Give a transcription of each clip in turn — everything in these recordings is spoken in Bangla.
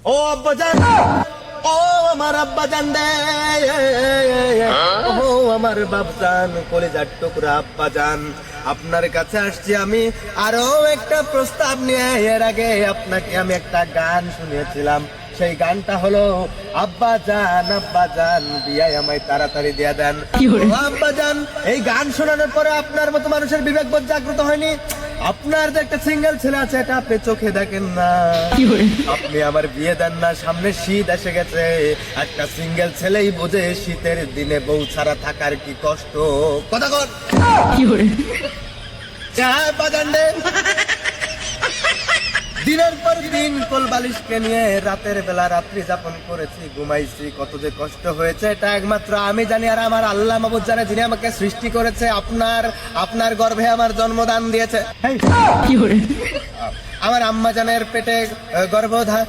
ও আব্বাজান, ও আমার আব্বাজান রে, ও আমার বাপজান, কলিজার টুকরা আব্বাজান, আপনার কাছে আসছি আমি আরো একটা প্রস্তাব নিয়ে। এর আগে আপনাকে আমি একটা গান শুনিয়েছিলাম, সেই গানটা হলো আব্বাজান বিয়ায় আমায় তাড়াতাড়ি দিয়ে দেন। ও আব্বাজান, এই গান শোনানোর পরে আপনার মতো মানুষের বিবেকবোধ জাগ্রত হয়নি? আপনার যে একটা সিঙ্গেল ছেলে আছে এটা আপনি চোখে দেখেন না, আপনি আমার বিয়ে দেন না। সামনে শীত এসে গেছে, একটা সিঙ্গেল ছেলেই বোঝে শীতের দিনে বউ ছাড়া থাকার কি কষ্ট। কথা কর দিনের পর দিন কোল বালিশকে নিয়ে রাতের বেলা রাত্রি যাপন করেছি, ঘুমাইছি, কত যে কষ্ট হয়েছে এটা একমাত্র আমি জানি, আর আমার আল্লাহ মাবুদ জানে, যিনি আমাকে সৃষ্টি করেছে, আপনার গর্ভে আমার জন্মদান দিয়েছে। আমার আম্মা জানের পেটে গর্ভধারণ।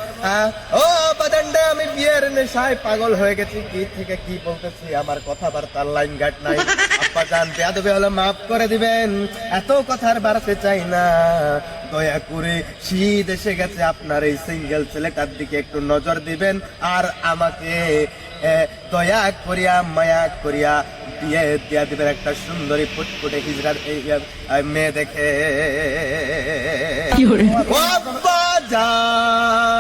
ও বাদান্ডে, আমি বিয়ের নেশায় পাগল হয়ে গেছি। কি থেকে কি বলতেছি, আমার কথাবার্তার লাইন গাট নাই। আব্বা জান, বেয়াদবি হলে মাফ করে দিবেন, এত কথার বাড়াতে চাই না। দয়া করে শীত এসে গেছে, আপনার এই সিঙ্গেল ছেলেটার দিকে একটু নজর দিবেন, আর আমাকে দয়া করিয়া মায়া করিয়া বিয়ে দিয়া দিবেন একটা সুন্দরী ফুটফুটে হিজড়ার মেয়ে দেখে। ও আব্বা জান।